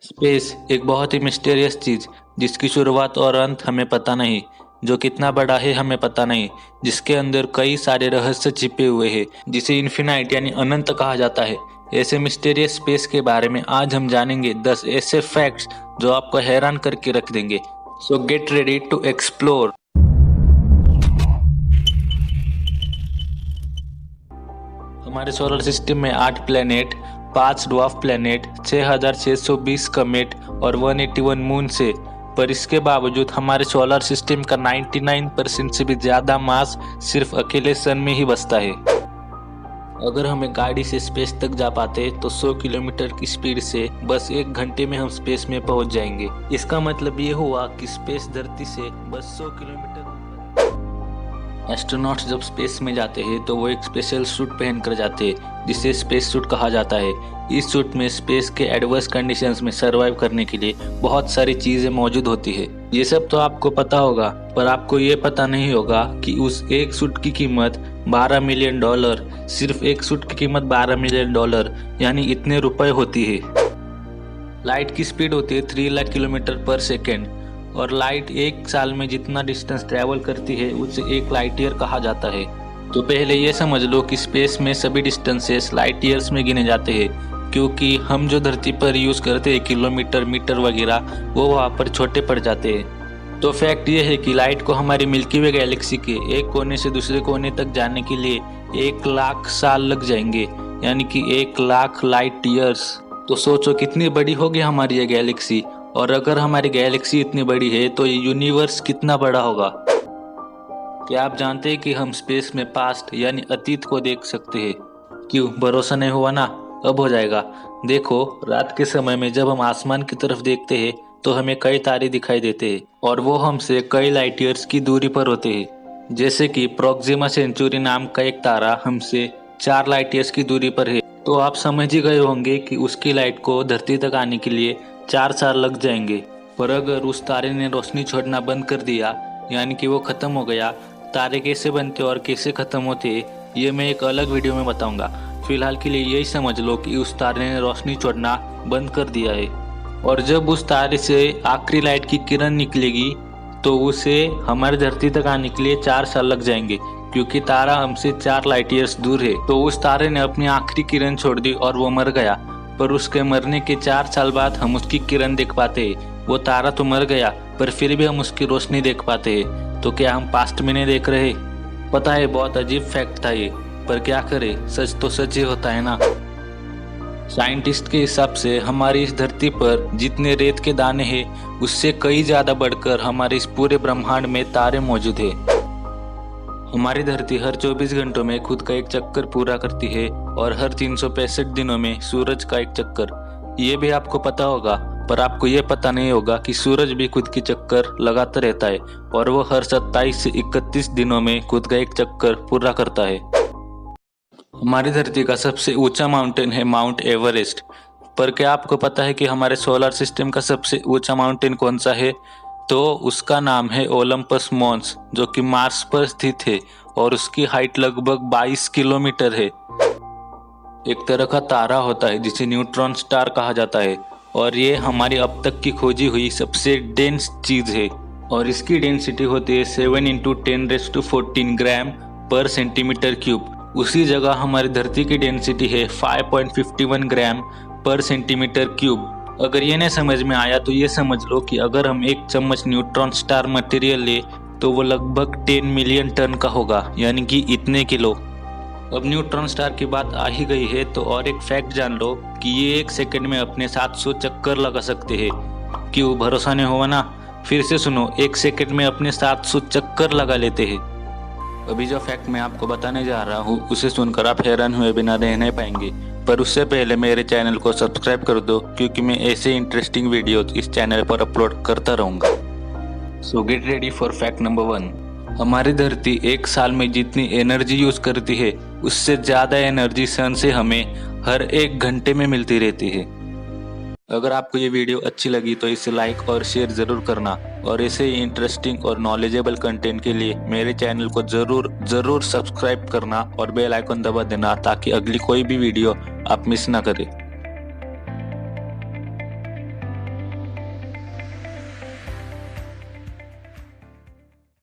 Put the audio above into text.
Space एक बहुत ही mysterious चीज जिसकी शुरुआत और अंत हमें पता नहीं, जो कितना बड़ा है हमें पता नहीं, जिसके अंदर कई सारे रहस्य छिपे हुए हैं, जिसे इन्फिनाइट यानी अनंत कहा जाता है। ऐसे मिस्टीरियस स्पेस के बारे में आज हम जानेंगे 10 ऐसे फैक्ट्स जो आपको हैरान करके रख देंगे। So get ready to explore. हमारे सोलर सिस्टम में 8 प्लेनेट, 5 ड्वार्फ प्लेनेट, 6620 कमेट और 181 मून से, पर इसके बावजूद हमारे सोलर सिस्टम का 99% से भी ज्यादा मास सिर्फ अकेले सन में ही बसता है। अगर हमें गाड़ी से स्पेस तक जा पाते तो 100 किलोमीटर की स्पीड से बस 1 घंटे में हम स्पेस में पहुंच जाएंगे। इसका मतलब ये हुआ कि स्पेस धरती से बस 100 किलोमीटर। एस्ट्रोनॉट्स जब स्पेस में जाते हैं तो वो एक स्पेशल सूट पहनकर जाते हैं जिसे स्पेस सूट कहा जाता है। इस सूट में स्पेस के एडवर्स कंडीशंस में सरवाइव करने के लिए बहुत सारी चीजें मौजूद होती है। ये सब तो आपको पता होगा, पर आपको ये पता नहीं होगा कि उस एक सूट की कीमत $12 मिलियन, सिर्फ एक सूट की कीमत $12 मिलियन यानी इतने रुपए होती है। लाइट की स्पीड होती है 3 लाख किलोमीटर पर सेकेंड, और लाइट एक साल में जितना डिस्टेंस ट्रैवल करती है उसे 1 लाइट ईयर कहा जाता है। तो पहले ये समझ लो कि स्पेस में सभी डिस्टेंसेस लाइट ईयर्स में गिने जाते हैं, क्योंकि हम जो धरती पर यूज करते हैं किलोमीटर, मीटर वगैरह, वो वहाँ पर छोटे पड़ जाते हैं। तो फैक्ट ये है कि लाइट को हमारी मिल्की वे गैलेक्सी के एक कोने से दूसरे कोने तक जाने के लिए 1 लाख साल लग जाएंगे, यानी कि 1 लाख लाइट ईयर्स। तो सोचो कितनी बड़ी होगी हमारी ये गैलेक्सी, और अगर हमारी गैलेक्सी इतनी बड़ी है तो ये यूनिवर्स कितना बड़ा होगा। क्या आप जानते हैं कि हम स्पेस में पास्ट यानी अतीत को देख सकते हैं? क्यों, भरोसा नहीं हुआ ना? अब हो जाएगा। देखो, रात के समय में जब हम आसमान की तरफ देखते हैं तो हमें कई तारे दिखाई देते हैं, और वो हमसे कई लाइट ईयर्स की दूरी पर होते हैं। जैसे कि प्रोक्सिमा सेंचुरी नाम का एक तारा हमसे 4 लाइट ईयर्स की दूरी पर है। तो आप समझ ही गए होंगे कि उसकी लाइट को धरती तक आने के लिए 4 साल लग जाएंगे। पर अगर उस तारे ने रोशनी छोड़ना बंद कर दिया, यानी कि वो खत्म हो गया, तारे कैसे बनते और कैसे खत्म होते ये मैं एक अलग वीडियो में बताऊंगा। फिलहाल के लिए यही समझ लो कि उस तारे ने रोशनी छोड़ना बंद कर दिया है, और जब उस तारे से आखिरी लाइट की किरण निकलेगी तो उसे हमारी धरती तक आने के लिए 4 साल लग जाएंगे, क्योंकि तारा हमसे 4 लाइट ईयर्स दूर है। तो उस तारे ने अपनी आखिरी किरण छोड़ दी और वो मर गया, पर उसके मरने के 4 साल बाद हम उसकी किरण देख पाते हैं। वो तारा तो मर गया, पर फिर भी हम उसकी रोशनी देख पाते हैं। तो क्या हम पास्ट में नहीं देख रहे? पता है, बहुत अजीब फैक्ट था ये, पर क्या करें, सच तो सच ही होता है ना। साइंटिस्ट के हिसाब से हमारी इस धरती पर जितने रेत के दाने हैं उससे कई ज्यादा बढ़कर हमारे इस पूरे ब्रह्मांड में तारे मौजूद है। हमारी धरती हर 24 घंटों में खुद का एक चक्कर पूरा करती है, और हर 365 दिनों में सूरज का एक चक्कर। ये भी आपको पता होगा, पर आपको ये पता नहीं होगा कि सूरज भी खुद की चक्कर लगाता रहता है, और वो हर 27 से 31 दिनों में खुद का एक चक्कर पूरा करता है। हमारी धरती का सबसे ऊंचा माउंटेन है माउंट एवरेस्ट। पर क्या आपको पता है कि हमारे सोलर सिस्टम का सबसे ऊंचा माउंटेन कौन सा है? तो उसका नाम है ओलंपस मॉन्स, जो कि मार्स पर स्थित है, और उसकी हाइट लगभग 22 किलोमीटर है। एक तरह का तारा होता है जिसे न्यूट्रॉन स्टार कहा जाता है, और ये हमारी अब तक की खोजी हुई सबसे डेंस चीज है, और इसकी डेंसिटी होती है 7 × 10⁻14 ग्राम पर सेंटीमीटर क्यूब। उसी जगह हमारी धरती की डेंसिटी है 5.51 ग्राम पर सेंटीमीटर क्यूब। अगर ये नहीं समझ में आया तो ये समझ लो कि अगर हम 1 चम्मच न्यूट्रॉन स्टार मटेरियल ले तो वो लगभग 10 मिलियन टन का होगा, यानी कि इतने किलो। अब न्यूट्रॉन स्टार की बात आ ही गई है तो और एक फैक्ट जान लो कि ये 1 सेकंड में अपने 700 चक्कर लगा सकते हैं। क्यों, भरोसा नहीं हुआ ना? फिर से सुनो, 1 सेकंड में अपने 700 चक्कर लगा लेते हैं। अभी जो फैक्ट मैं आपको बताने जा रहा हूँ उसे सुनकर आप हैरान हुए बिना रह नहीं पाएंगे, पर उससे पहले मेरे चैनल को सब्सक्राइब कर दो, क्योंकि मैं ऐसे इंटरेस्टिंग वीडियोस इस चैनल पर अपलोड करता रहूँगा। सो get ready for fact number 1। हमारी धरती एक साल में जितनी एनर्जी यूज करती है उससे ज्यादा एनर्जी सन से हमें हर 1 घंटे में मिलती रहती है। अगर आपको ये वीडियो अच्छी लगी तो इसे लाइक और शेयर जरूर करना, और ऐसे ही इंटरेस्टिंग और नॉलेजेबल कंटेंट के लिए मेरे चैनल को जरूर सब्सक्राइब करना और बेल आइकन दबा देना, ताकि अगली कोई भी वीडियो आप मिस ना करें।